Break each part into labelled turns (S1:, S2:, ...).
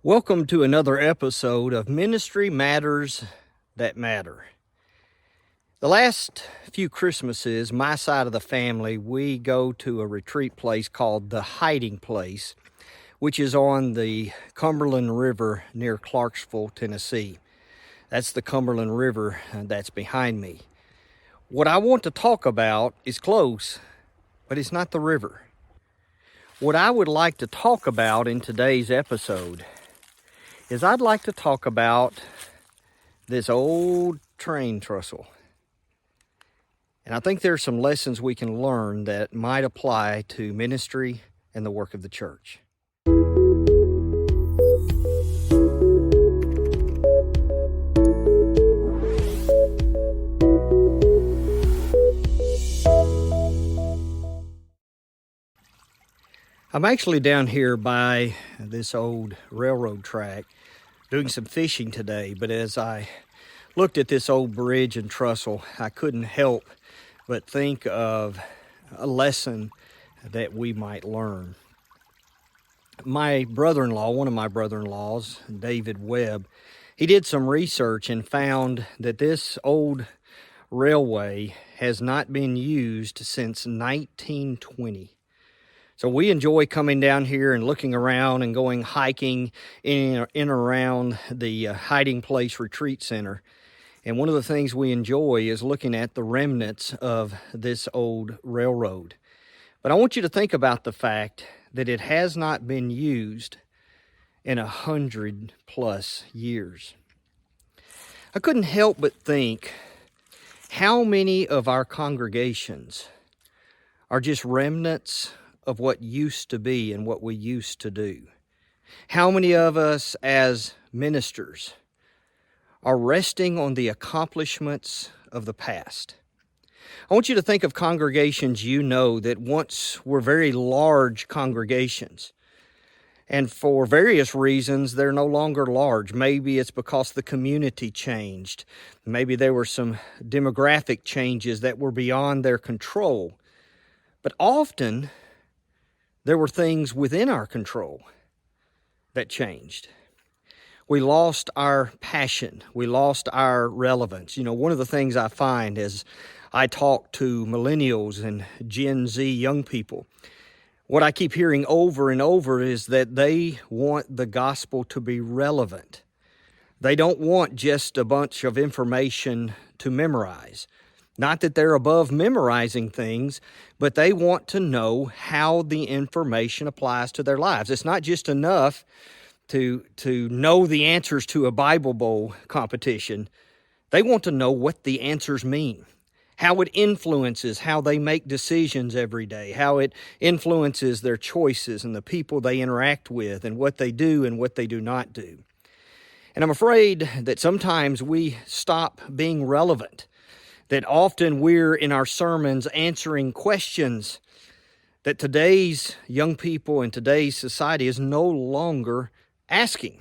S1: Welcome to another episode of Ministry Matters That Matter. The last few Christmases, my side of the family, we go to a retreat place called the Hiding Place, which is on the Cumberland River near Clarksville, Tennessee. That's the Cumberland River that's behind me. What I want to talk about is close, but it's not the river. What I would like to talk about in today's episode is I'd like to talk about this old train trestle. And I think there's some lessons we can learn that might apply to ministry and the work of the church. I'm actually down here by this old railroad track doing some fishing today, but as I looked at this old bridge and trestle, I couldn't help but think of a lesson that we might learn. My brother-in-law, one of my brother-in-laws, David Webb, he did some research and found that this old railway has not been used since 1920. So we enjoy coming down here and looking around and going hiking in and around the Hiding Place Retreat Center. And one of the things we enjoy is looking at the remnants of this old railroad. But I want you to think about the fact that it has not been used in 100+ years. I couldn't help but think how many of our congregations are just remnants of what used to be and what we used to do. How many of us as ministers are resting on the accomplishments of the past? I want you to think of congregations you know that once were very large congregations. And for various reasons, they're no longer large. Maybe it's because the community changed. Maybe there were some demographic changes that were beyond their control. But often, there were things within our control that changed. We lost our passion. We lost our relevance. You know, one of the things I find as I talk to millennials and Gen Z young people, what I keep hearing over and over is that they want the gospel to be relevant. They don't want just a bunch of information to memorize. Not that they're above memorizing things, but they want to know how the information applies to their lives. It's not just enough to know the answers to a Bible Bowl competition. They want to know what the answers mean, how it influences how they make decisions every day, how it influences their choices and the people they interact with and what they do and what they do not do. And I'm afraid that sometimes we stop being relevant, that often we're in our sermons answering questions that today's young people and today's society is no longer asking.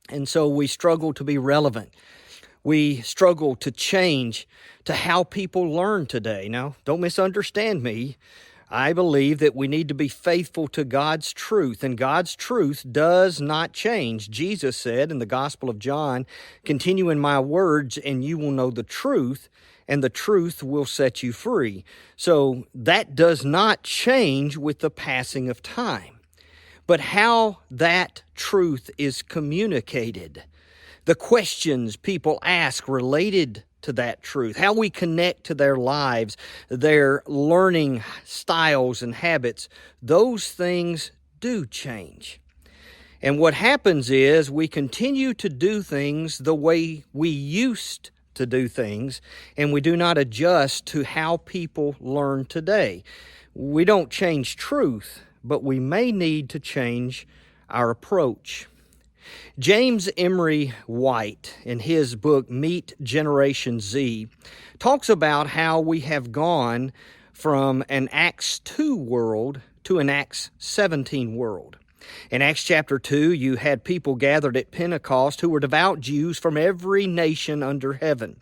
S1: And so we struggle to be relevant. We struggle to change to how people learn today. Now, don't misunderstand me. I believe that we need to be faithful to God's truth, and God's truth does not change. Jesus said in the Gospel of John, "Continue in my words, and you will know the truth, and the truth will set you free." So that does not change with the passing of time. But how that truth is communicated, the questions people ask related to that truth, how we connect to their lives, their learning styles and habits, those things do change. And what happens is we continue to do things the way we used to do things, and we do not adjust to how people learn today. We don't change truth, but we may need to change our approach. James Emery White, in his book Meet Generation Z, talks about how we have gone from an Acts 2 world to an Acts 17 world. In Acts chapter 2, you had people gathered at Pentecost who were devout Jews from every nation under heaven.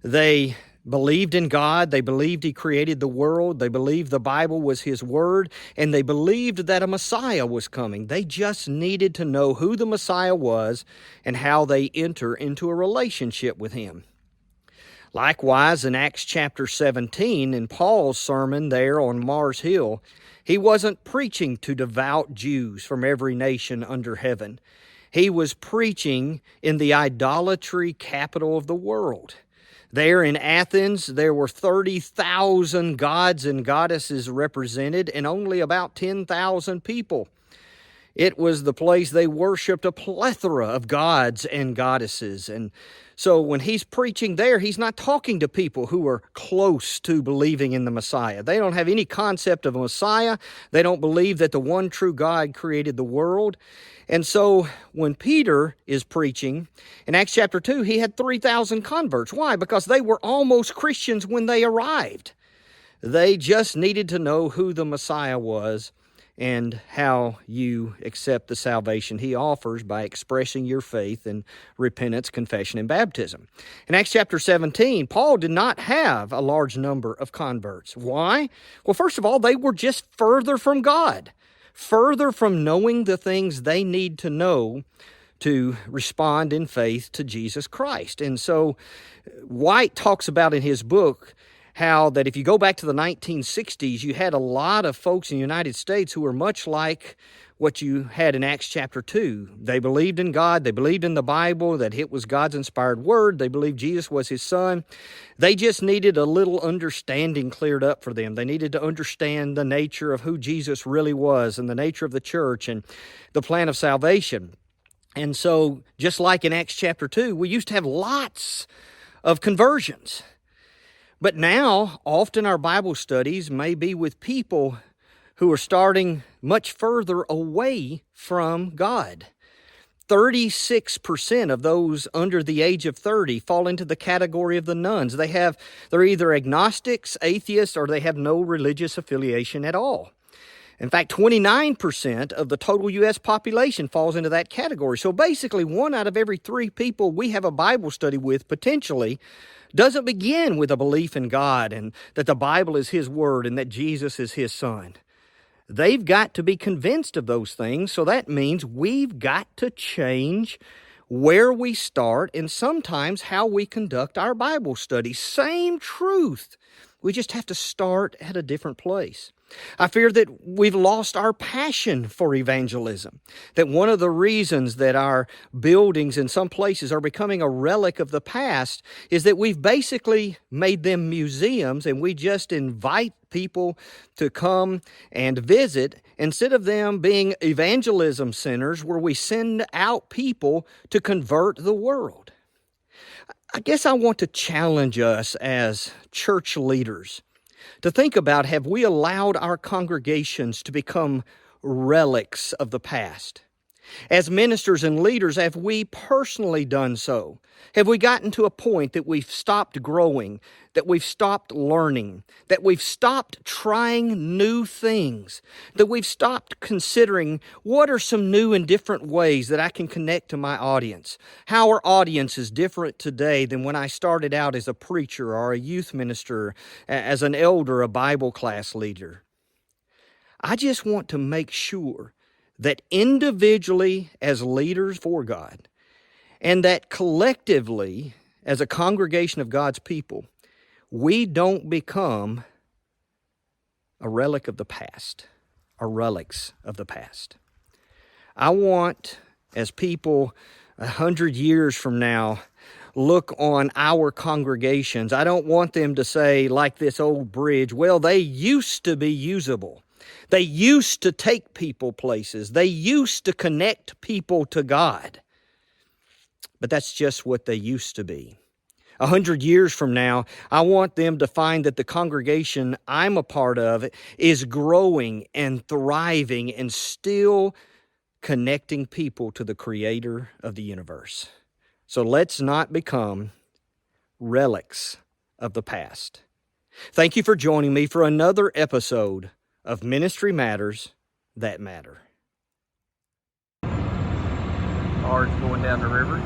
S1: They believed in God, they believed He created the world, they believed the Bible was His Word, and they believed that a Messiah was coming. They just needed to know who the Messiah was and how they enter into a relationship with Him. Likewise, in Acts chapter 17, in Paul's sermon there on Mars Hill, he wasn't preaching to devout Jews from every nation under heaven. He was preaching in the idolatry capital of the world. There in Athens, there were 30,000 gods and goddesses represented and only about 10,000 people. It was the place they worshiped a plethora of gods and goddesses. And so when he's preaching there, he's not talking to people who are close to believing in the Messiah. They don't have any concept of a Messiah. They don't believe that the one true God created the world. And so when Peter is preaching, in Acts chapter 2, he had 3,000 converts. Why? Because they were almost Christians when they arrived. They just needed to know who the Messiah was and how you accept the salvation He offers by expressing your faith in repentance, confession, and baptism. In Acts chapter 17, Paul did not have a large number of converts. Why? Well, first of all, they were just further from God, further from knowing the things they need to know to respond in faith to Jesus Christ. And so White talks about in his book how that if you go back to the 1960s, you had a lot of folks in the United States who were much like what you had in Acts chapter 2. They believed in God. They believed in the Bible, that it was God's inspired word. They believed Jesus was His Son. They just needed a little understanding cleared up for them. They needed to understand the nature of who Jesus really was and the nature of the church and the plan of salvation. And so, just like in Acts chapter 2, we used to have lots of conversions. But now, often our Bible studies may be with people who are starting much further away from God. 36% of those under the age of 30 fall into the category of the nones. They're either agnostics, atheists, or they have no religious affiliation at all. In fact, 29% of the total U.S. population falls into that category. So basically, 1 out of every 3 people we have a Bible study with potentially doesn't begin with a belief in God and that the Bible is His Word and that Jesus is His Son. They've got to be convinced of those things, so that means we've got to change where we start and sometimes how we conduct our Bible study. Same truth. We just have to start at a different place. I fear that we've lost our passion for evangelism, that one of the reasons that our buildings in some places are becoming a relic of the past is that we've basically made them museums and we just invite people to come and visit instead of them being evangelism centers where we send out people to convert the world. I guess I want to challenge us as church leaders to think about, have we allowed our congregations to become relics of the past? As ministers and leaders, have we personally done so? Have we gotten to a point that we've stopped growing, that we've stopped learning, that we've stopped trying new things, that we've stopped considering what are some new and different ways that I can connect to my audience? How are audiences different today than when I started out as a preacher or a youth minister, as an elder, a Bible class leader? I just want to make sure that individually as leaders for God, and that collectively as a congregation of God's people, we don't become a relic of the past, or relics of the past. I want, as people 100 years from now look on our congregations, I don't want them to say, like this old bridge, well, they used to be usable. They used to take people places. They used to connect people to God. But that's just what they used to be. 100 years from now, I want them to find that the congregation I'm a part of is growing and thriving and still connecting people to the Creator of the universe. So let's not become relics of the past. Thank you for joining me for another episode of Ministry Matters That Matter. Barge going down the river.